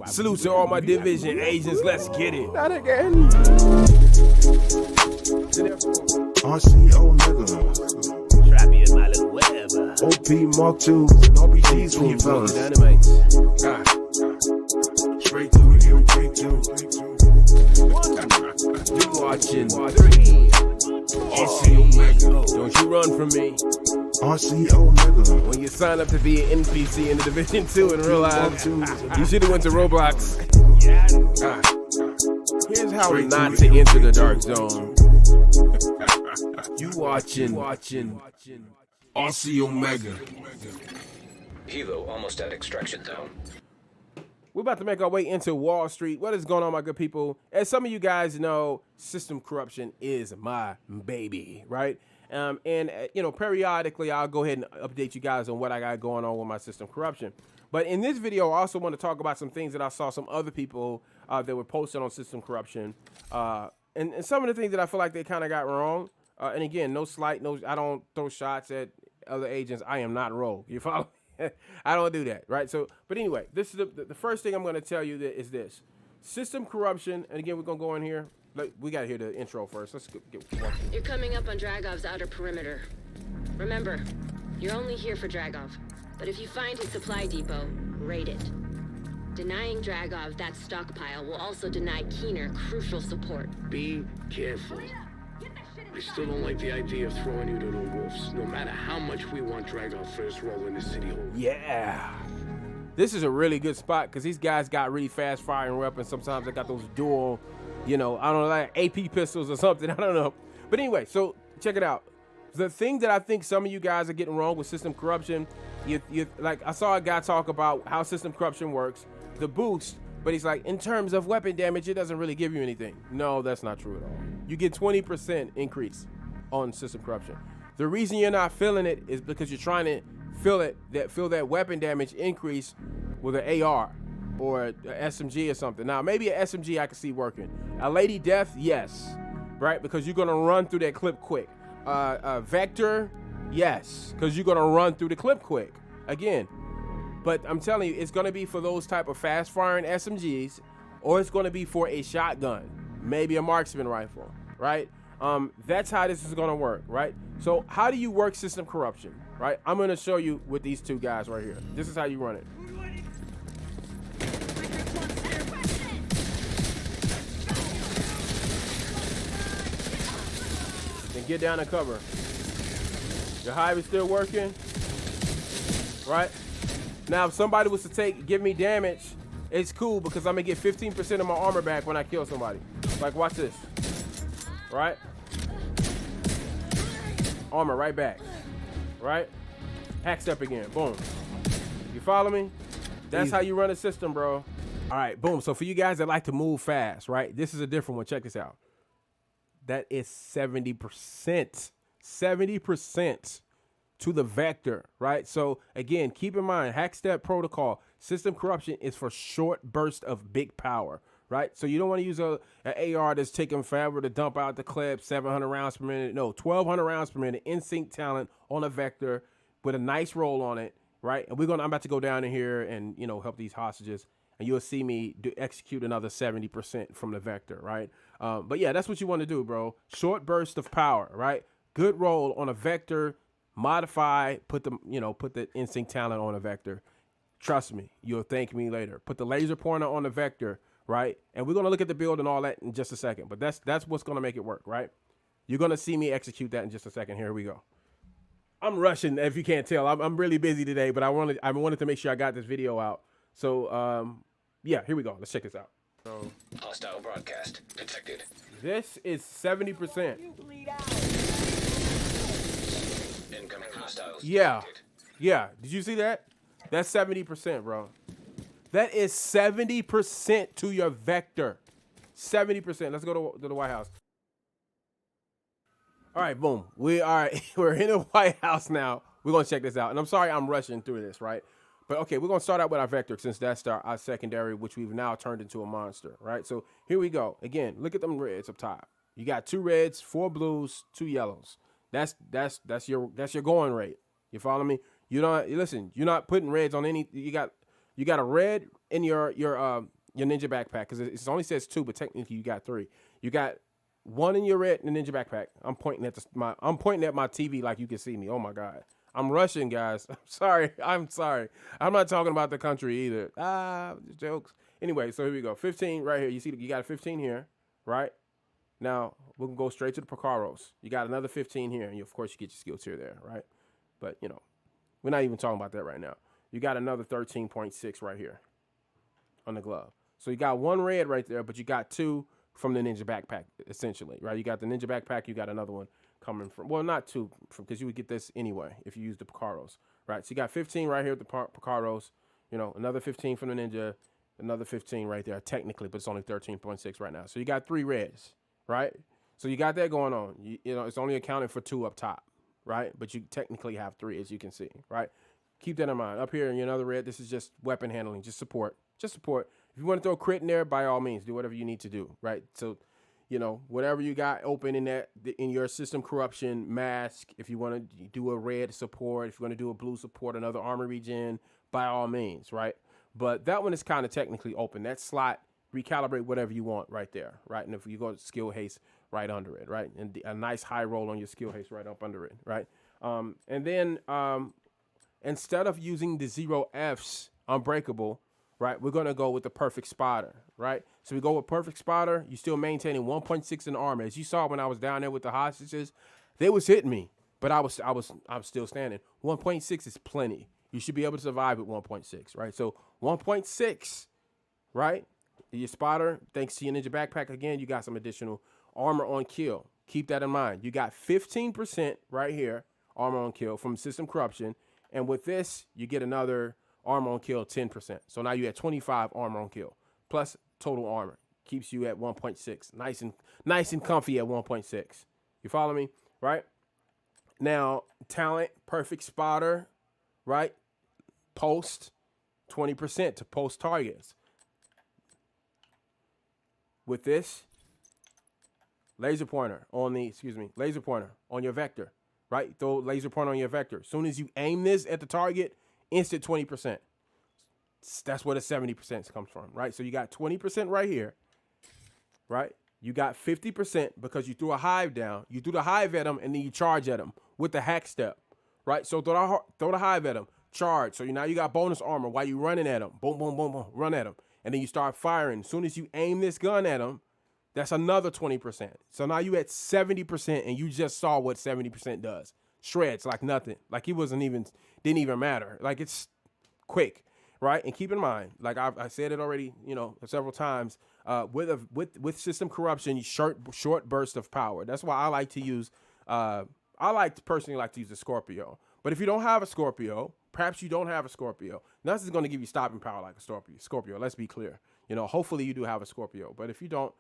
Salute to all my division agents. Let's get it. Not again. RCO nigga. Trappy in my little whatever. OP Mark 2s and RPGs from fellas. Dynamites. Straight through you, straight through. You watching RCO nigga. Don't you run from me. RCO nigga. When you sign up to be an NPC in the Division 2 in real life, you should have went to Roblox. Here's how not to enter the dark zone. You watching RCO mega. Hilo almost at extraction zone. We're about to make our way into Wall Street. What is going on, my good people? As some of you guys know, system corruption is my baby, right? Periodically, I'll go ahead and update you guys on what I got going on with my system corruption. But in this video, I also want to talk about some things that I saw some other people that were posted on system corruption. And some of the things that I feel like they kind of got wrong. And again, I don't throw shots at other agents. I am not rogue. You follow? I don't do that, right? So, but anyway, this is the first thing I'm going to tell you is this. System corruption, and again, we're going to go in here. We got to hear the intro first. Let's get You're coming up on Dragov's outer perimeter. Remember, you're only here for Dragov. But if you find his supply depot, raid it. Denying Dragov that stockpile will also deny Keener crucial support. Be careful. I still don't like the idea of throwing you to the wolves, no matter how much we want Dragov first role in the city hall. Yeah. This is a really good spot because these guys got really fast firing weapons. Sometimes they got those dual, I don't know, like AP pistols or something. I don't know. But anyway, so check it out. The thing that I think some of you guys are getting wrong with system corruption, like I saw a guy talk about how system corruption works, the boost, but he's like, in terms of weapon damage, it doesn't really give you anything. No, that's not true at all. You get 20% increase on system corruption. The reason you're not feeling it is because you're trying to feel that weapon damage increase with an AR or an SMG or something. Now, maybe an SMG I can see working. A Lady Death, yes, right? Because you're gonna run through that clip quick. A Vector, yes, because you're gonna run through the clip quick. Again, but I'm telling you, it's gonna be for those type of fast firing SMGs, or it's gonna be for a shotgun, maybe a marksman rifle, right? That's how this is gonna work, right? So how do you work system corruption, right? I'm gonna show you with these two guys right here. This is how you run it. Then get down and cover. Your hive is still working, right? Now, if somebody was to give me damage, it's cool because I'm gonna get 15% of my armor back when I kill somebody. Like, watch this, right? Armor right back, right? Hack step again, boom. You follow me? That's how you run a system, bro. All right, boom. So for you guys that like to move fast, right? This is a different one. Check this out. That is 70%. 70% to the vector, right? So again, keep in mind, hack step protocol, system corruption is for short burst of big power, right? So you don't want to use an AR that's taking forever to dump out the clip, 700 rounds per minute. No, 1,200 rounds per minute, in-sync talent on a vector with a nice roll on it, right? And I'm about to go down in here and, help these hostages, and you'll see me execute another 70% from the vector, right? But yeah, that's what you want to do, bro. Short burst of power, right? Good roll on a vector, modify, put the in-sync talent on a vector. Trust me, you'll thank me later. Put the laser pointer on the vector, right? And we're gonna look at the build and all that in just a second. But that's what's gonna make it work, right? You're gonna see me execute that in just a second. Here we go. I'm rushing, if you can't tell. I'm really busy today, but I wanted to make sure I got this video out. So yeah, here we go. Let's check this out. So Hostile broadcast detected. this is 70%. Incoming hostiles Yeah. detected. Yeah, did you see that? That's 70%, bro. That is 70% to your vector. 70%. Let's go to the White House. All right, boom. We're in the White House now. We're going to check this out. And I'm sorry I'm rushing through this, right? But okay, we're going to start out with our vector since that's our secondary, which we've now turned into a monster, right? So here we go. Again, look at them reds up top. You got 2 reds, 4 blues, 2 yellows. That's your going rate. You follow me? You're not putting reds on any. You got You got a red in your ninja backpack because it only says 2, but technically you got 3. You got 1 in your red ninja backpack. I'm pointing at my TV like you can see me. Oh my God. I'm rushing, guys. I'm sorry. I'm not talking about the country either. Jokes. Anyway, so here we go. 15 right here. You see, you got a 15 here, right? Now, we can go straight to the Picaros. You got another 15 here, and of course, you get your skill tier there, right? But, we're not even talking about that right now. You got another 13.6 right here on the glove. So you got 1 red right there, but you got 2 from the ninja backpack, essentially, right? You got the ninja backpack. You got another one coming from, well, not 2, because you would get this anyway if you use the Picaros, right? So you got 15 right here with the Picaros, another 15 from the ninja, another 15 right there, technically, but it's only 13.6 right now. So you got 3 reds, right? So you got that going on. It's only accounting for 2 up top, right? But you technically have 3, as you can see, right? Keep that in mind. Up here in another red, this is just weapon handling, just support. Just support. If you want to throw crit in there, by all means, do whatever you need to do, right? So, whatever you got open in your system corruption mask, if you want to do a red support, if you want to do a blue support, another armor regen, by all means, right? But that one is kind of technically open. That slot, recalibrate whatever you want right there, right? And if you go to skill haste, right under it, right? And a nice high roll on your skill haste right up under it, right? And then instead of using the 0Fs unbreakable, right, we're going to go with the perfect spotter, right? So we go with perfect spotter. You're still maintaining 1.6 in armor. As you saw when I was down there with the hostages, they was hitting me, but I was still standing. 1.6 is plenty. You should be able to survive with 1.6, right? So 1.6, right? Your spotter, thanks to your ninja backpack, again, you got some additional armor on kill. Keep that in mind. You got 15% right here, armor on kill from system corruption. And with this, you get another armor on kill 10%. So now you at 25 armor on kill plus total armor. Keeps you at 1.6. Nice and comfy at 1.6. You follow me? Right? Now, talent, perfect spotter, right? Post 20% to post targets. With this, laser pointer on your vector, right? Throw laser pointer on your vector. As soon as you aim this at the target, instant 20%. That's where the 70% comes from, right? So you got 20% right here, right? You got 50% because you threw a hive down. You threw the hive at them, and then you charge at them with the hack step, right? So throw the hive at them, charge. So now you got bonus armor while you running at them. Boom, boom, boom, boom, run at them. And then you start firing. As soon as you aim this gun at them, that's another 20%. So now you at 70%, and you just saw what 70% does. Shreds like nothing. Like it didn't even matter. Like it's quick, right? And keep in mind, like I said it already, several times. With system corruption, short burst of power. That's why I like to use. I personally like to use a Scorpio. But if you don't have a Scorpio, perhaps you don't have a Scorpio. Nothing's going to give you stopping power like a Scorpio. Let's be clear. Hopefully you do have a Scorpio. But if you don't,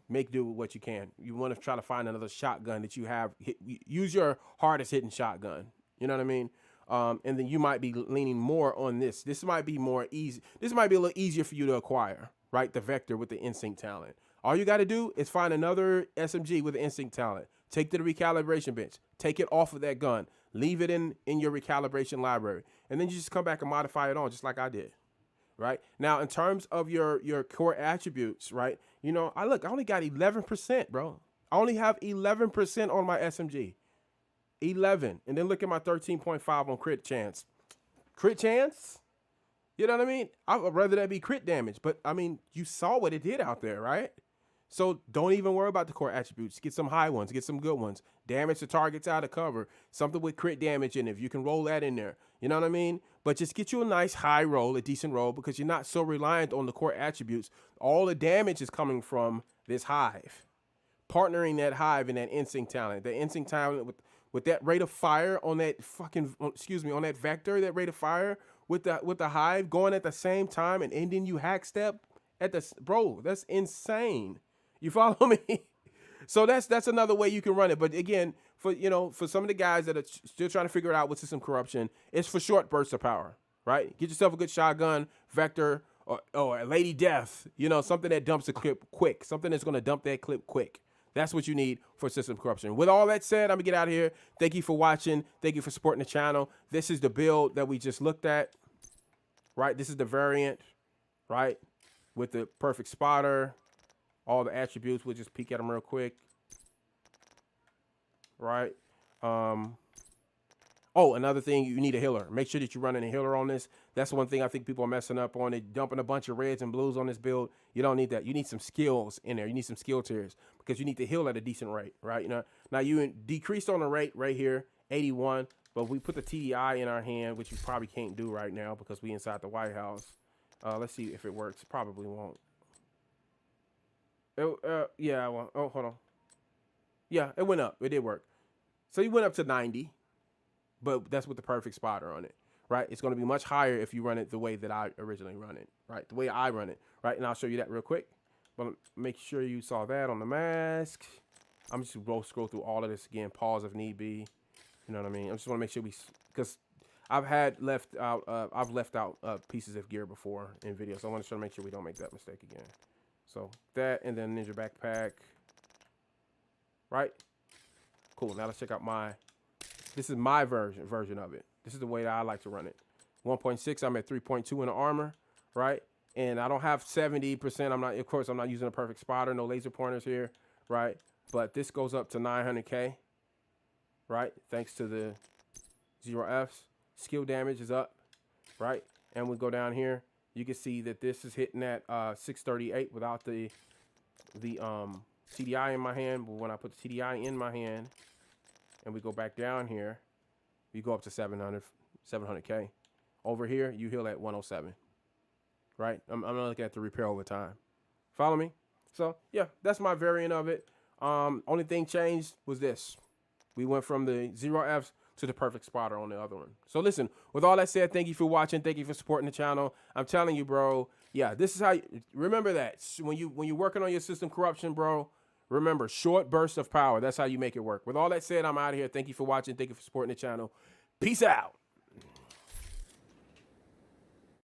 make do with what you can. You want to try to find another shotgun that you have. Use your hardest hitting shotgun. You know what I mean? And then you might be leaning more on this. This might be more easy. This might be a little easier for you to acquire, right? The Vector with the Instinct talent. All you got to do is find another SMG with the Instinct talent. Take to the recalibration bench. Take it off of that gun. Leave it in your recalibration library. And then you just come back and modify it on just like I did. Right? Now, in terms of your core attributes, right? I only got 11%, bro. I only have 11% on my SMG. 11. And then look at my 13.5 on crit chance. Crit chance? You know what I mean? I would rather that be crit damage. But, you saw what it did out there, right? So don't even worry about the core attributes. Get some high ones. Get some good ones. Damage the targets out of cover. Something with crit damage in it. If you can roll that in there. You know what I mean? But just get you a nice high roll, a decent roll, because you're not so reliant on the core attributes. All the damage is coming from this hive. Partnering that hive and that instinct talent. The instinct talent with that rate of fire on that on that vector, that rate of fire with the hive going at the same time and ending you hack step at bro, that's insane. You follow me? So that's another way you can run it. But again, for some of the guys that are still trying to figure it out with system corruption, it's for short bursts of power, right? Get yourself a good shotgun, Vector, or a Lady Death, something that dumps a clip quick, something that's going to dump that clip quick. That's what you need for system corruption. With all that said, I'm going to get out of here. Thank you for watching. Thank you for supporting the channel. This is the build that we just looked at. right? This is the variant, right? With the perfect spotter, all the attributes. We'll just peek at them real quick, right? Oh, another thing, you need a healer. Make sure that you're running a healer on this. That's one thing I think people are messing up on. They dumping a bunch of reds and blues on this build. You don't need that. You need some skills in there. You need some skill tiers because you need to heal at a decent rate, right? You know, now you decreased on the rate right here, 81, but we put the TDI in our hand, which you probably can't do right now because we inside the White House. Let's see if it works. Probably won't. Yeah, well, oh, hold on. Yeah, it went up. It did work. So you went up to 90. But that's with the perfect spotter on it, right? It's going to be much higher if you run it the way that I originally run it, right? The way I run it, right? And I'll show you that real quick. But make sure you saw that on the mask. I'm just going to scroll through all of this again, pause if need be. You know what I mean? I just want to make sure because I've left out pieces of gear before in videos. So I want to make sure we don't make that mistake again. So that, and then Ninja backpack, right? Cool. Now let's check out this is my version of it. This is the way that I like to run it. 1.6, I'm at 3.2 in the armor, right? And I don't have 70%. Of course, I'm not using a perfect spotter, no laser pointers here, right? But this goes up to 900K, right? Thanks to the 0Fs. Skill damage is up, right? And we go down here. You can see that this is hitting at 638 without the TDI in my hand. But when I put the TDI in my hand, and we go back down here, you go up to 700K. Over here, you heal at 107, right? I'm looking at the repair over time. Follow me? So, yeah, that's my variant of it. Only thing changed was this. We went from the 0Fs to the perfect spotter on the other one. So, listen, with all that said, thank you for watching. Thank you for supporting the channel. I'm telling you, bro, yeah, this is how remember that. When you're working on your system corruption, bro, remember, short bursts of power. That's how you make it work. With all that said, I'm out of here. Thank you for watching. Thank you for supporting the channel. Peace out.